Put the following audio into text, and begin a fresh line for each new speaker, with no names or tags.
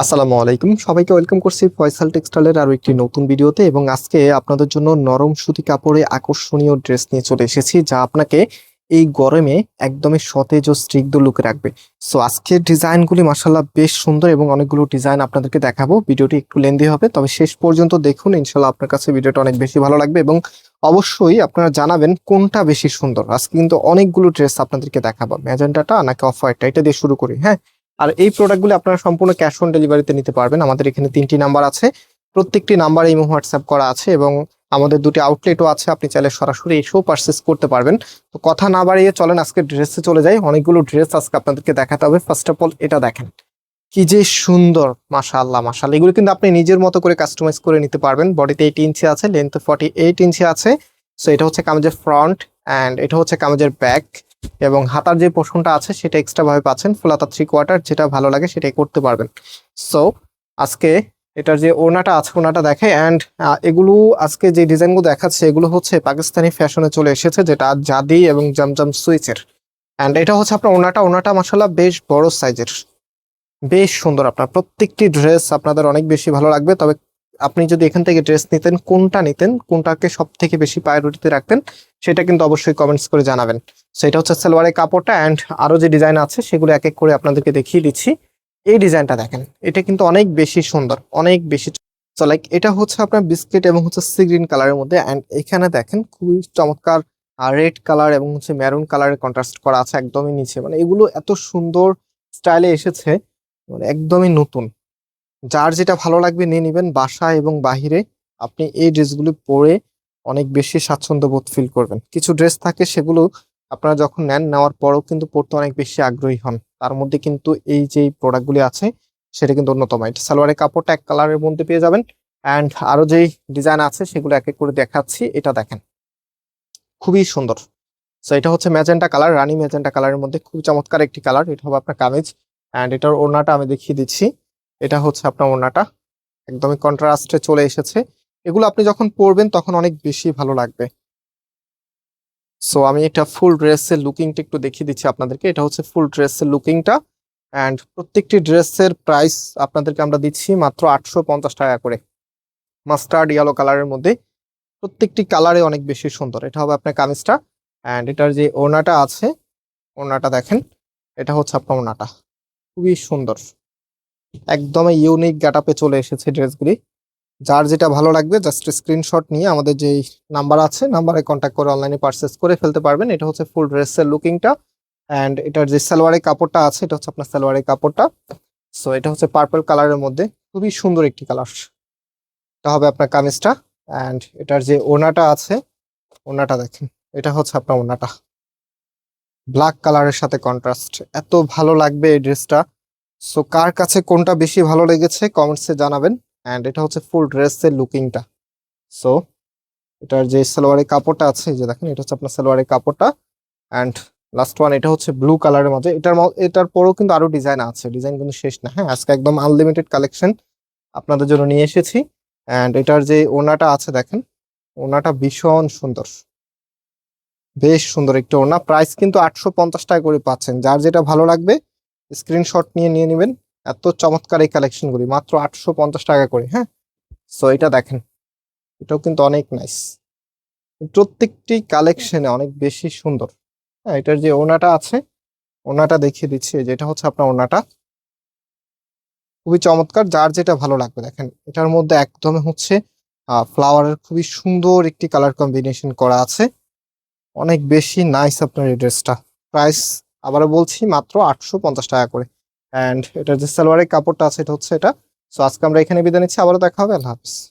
আসসালামু আলাইকুম, সবাইকে ওয়েলকাম করছি ফয়সাল টেক্সটাইলের আরো একটি নতুন ভিডিওতে। এবং আজকে আপনাদের জন্য নরম সুতি কাপড়ে আকর্ষণীয় ড্রেস নিয়ে চলে এসেছি, যা আপনাকে এই গরমে একদমই সতেজ ও স্নিগ্ধ লুকে রাখবে। সো আজকের ডিজাইনগুলি মাশাআল্লাহ বেশ সুন্দর এবং অনেকগুলো ডিজাইন আপনাদেরকে দেখাবো। ভিডিওটি একটু লেন্দি হবে, তবে শেষ পর্যন্ত দেখুন, ইনশাল্লাহ আপনার কাছে ভিডিওটা অনেক বেশি ভালো লাগবে এবং অবশ্যই আপনারা জানাবেন কোনটা বেশি সুন্দর। আজকে কিন্তু অনেকগুলো ড্রেস আপনাদেরকে দেখাবো, ম্যাজেন্টাটা নাকি অফ হোয়াইটটা, এটা দিয়ে শুরু করি। হ্যাঁ, আর এই প্রোডাক্টগুলো আপনারা সম্পূর্ণ ক্যাশ অন ডেলিভারিতে নিতে পারবেন। আমাদের এখানে 3টি নাম্বার আছে, প্রত্যেকটি নাম্বার ইমো হোয়াটসঅ্যাপ করা আছে এবং আমাদের 2টি আউটলেটও আছে, আপনি চাইলে সরাসরি এসেও পারচেস করতে পারবেন। তো কথা না বাড়িয়ে চলেন আজকে ড্রেসে চলে যাই। অনেকগুলো ড্রেস আজকে আপনাদেরকে দেখাতে হবে। ফার্স্ট অফ অল এটা দেখেন, কি যে সুন্দর, মাশাআল্লাহ মাশাআল্লাহ। এগুলো কিন্তু আপনি নিজের মতো করে কাস্টমাইজ করে নিতে পারবেন। বডিতে 8 ইঞ্চি আছে, লেন্থ 48 ইঞ্চি আছে। সো এটা হচ্ছে কামিজের ফ্রন্ট অ্যান্ড এটা হচ্ছে কামিজের ব্যাক, এবং হাতার যে পোর্শনটা আছে সেটা এক্সট্রা ভাবে পাচ্ছেন। ফুল হাতা 3/4, যেটা ভালো লাগে সেটাই করতে পারবেন। সো আজকে এটার যে ওড়নাটা আছে ওড়নাটা দেখে। অ্যান্ড এগুলো আজকে যে ডিজাইনগুলো দেখাচ্ছে এগুলো হচ্ছে পাকিস্তানি ফ্যাশনে চলে এসেছে, যেটা জাদি এবং জমজম সুইচের। অ্যান্ড এটা হচ্ছে আপনার ওড়নাটা মাশাআল্লাহ বেশ বড় সাইজের, বেশ সুন্দর। আপনার প্রত্যেকটি ড্রেস আপনাদের অনেক বেশি ভালো লাগবে। তবে আপনি যদি এখান থেকে ড্রেস নিতেন, কোনটা নিতেন, কোনটাকে সব থেকে বেশি প্রায়োরিটিতে রাখতেন, সেটা কিন্তু অবশ্যই কমেন্টস করে জানাবেন। সেটা হচ্ছে সালোয়ারের কাপড়টা। অ্যান্ড আরো যে ডিজাইন আছে সেগুলো এক এক করে আপনাদেরকে দেখিয়ে দিচ্ছি। এই ডিজাইনটা দেখেন, এটা কিন্তু অনেক বেশি সুন্দর, অনেক বেশি। সো লাইক এটা হচ্ছে আপনার বিস্কিট এবং হচ্ছে সি গ্রিন কালারের মধ্যে। অ্যান্ড এখানে দেখেন খুবই চমৎকার রেড কালার এবং হচ্ছে মেরুন কালারের কন্ট্রাস্ট করা আছে একদমই নিচে। মানে এগুলো এত সুন্দর স্টাইলে এসেছে, মানে একদমই নতুন। যার যেটা ভালো লাগবে নিয়ে নিবেন। বাসায় এবং বাহিরে আপনি এই ড্রেসগুলো পরে অনেক বেশি স্বাচ্ছন্দ্য বোধ ফিল করবেন। কিছু ড্রেস থাকে সেগুলো আপনারা যখন নেওয়ার পরেও কিন্তু পরতে অনেক বেশি আগ্রহী হন। তার মধ্যে কিন্তু এই যে প্রোডাক্টগুলি আছে সেটা কিন্তু অন্যতম। এটা সালোয়ারের কাপড়টা এক কালারের মধ্যে পেয়ে যাবেন। অ্যান্ড আরো যেই ডিজাইন আছে সেগুলো এক এক করে দেখাচ্ছি। এটা দেখেন, খুবই সুন্দর। সো এটা হচ্ছে ম্যাজেন্টা কালার, রানী ম্যাজেন্টা কালারের মধ্যে খুব চমৎকার একটি কালার। এটা হবে আপনার কামিজ। অ্যান্ড এটার ওড়নাটা আমি দেখিয়ে দিচ্ছি। এটা হচ্ছে আপনার ওড়নাটা, একদমই কন্ট্রাস্টে চলে এসেছে। এগুলো আপনি যখন পরবেন তখন অনেক বেশি ভালো লাগবে। সো আমি এটা ফুল ড্রেসের লুকিংটা একটু দেখিয়ে দিচ্ছি আপনাদেরকে। এটা হচ্ছে ফুল ড্রেসের লুকিংটা। অ্যান্ড প্রত্যেকটি ড্রেসের প্রাইস আপনাদেরকে আমরা দিচ্ছি মাত্র 850 টাকা করে, মাস্টার্ড ইয়েলো কালারের মধ্যে। প্রত্যেকটি কালারে অনেক বেশি সুন্দর। এটা হবে আপনার কামিজটা। অ্যান্ড এটার যে ওড়নাটা আছে ওড়নাটা দেখেন, এটা হচ্ছে আপনার ওড়নাটা, খুবই সুন্দর, একদমই ইউনিক গেটআপে চলে এসেছে ড্রেসগুলি। যার যেটা ভালো লাগবে জাস্ট স্ক্রিনশট নিয়ে আমাদের যেই নাম্বার আছে নাম্বারে কন্ট্যাক্ট করে অনলাইনে পারচেস করে ফেলতে পারবেন। এটা হচ্ছে ফুল ড্রেসের লুকিংটা। অ্যান্ড এটার যে সালোয়ারের কাপড়টা আছে এটা হচ্ছে আপনার সালোয়ারের কাপড়টা। সো এটা হচ্ছে পার্পল কালারের মধ্যে, খুবই সুন্দর একটি কালার। এটা হবে আপনার কামিজটা। অ্যান্ড এটার যে ওড়নাটা আছে ওড়নাটা দেখেন, এটা হচ্ছে আপনার ওড়নাটা, ব্ল্যাক কালারের সাথে কন্ট্রাস্ট। এত ভালো লাগবে এই ড্রেসটা। সো কার কাছে কোনটা বেশি ভালো লেগেছে কমেন্টসে জানাবেন। অ্যান্ড এটা হচ্ছে ফুল ড্রেসের লুকিংটা। সো এটার যে সালোয়ারের কাপড়টা আছে এই যে দেখেন, এটা হচ্ছে আপনার সালোয়ারের কাপড়টা। অ্যান্ড লাস্ট ওয়ান, এটা হচ্ছে ব্লু কালারের মধ্যে। এটার পরেও কিন্তু আরো ডিজাইন আছে, ডিজাইন কিন্তু শেষ না। হ্যাঁ, আজকে একদম আনলিমিটেড কালেকশন আপনাদের জন্য নিয়ে এসেছি। অ্যান্ড এটার যে ওড়নাটা আছে দেখেন, ওড়নাটা ভীষণ সুন্দর, বেশ সুন্দর একটি ওড়না। প্রাইস কিন্তু 850 টাকা করে পাচ্ছেন। যার যেটা ভালো লাগবে স্ক্রিনশট নিয়ে নেবেন। এত চমৎকার এই কালেকশনগুলি মাত্র 850 টাকা করে। হ্যাঁ, সো এটা দেখেন, এটাও কিন্তু অনেক নাইস। প্রত্যেকটি কালেকশনে অনেক বেশি সুন্দর। হ্যাঁ, এটার যে ওড়নাটা আছে ওড়নাটা দেখিয়ে দিচ্ছি, যেটা হচ্ছে আপনার ওড়নাটা, খুবই চমৎকার। যার যেটা ভালো লাগবে দেখেন, এটার মধ্যে একদম হচ্ছে ফ্লাওয়ারের খুবই সুন্দর একটি কালার কম্বিনেশন করা আছে। অনেক বেশি নাইস আপনার এই ড্রেসটা। প্রাইস আবারও বলছি মাত্র 850 টাকা করে। অ্যান্ড এটার যে সালোয়ারের কাপড়টা আছে এটা হচ্ছে এটা। সো আজকে আমরা এখানে বিদায় নিচ্ছি, আবারও দেখা হবে। আল্লাহ হাফিজ।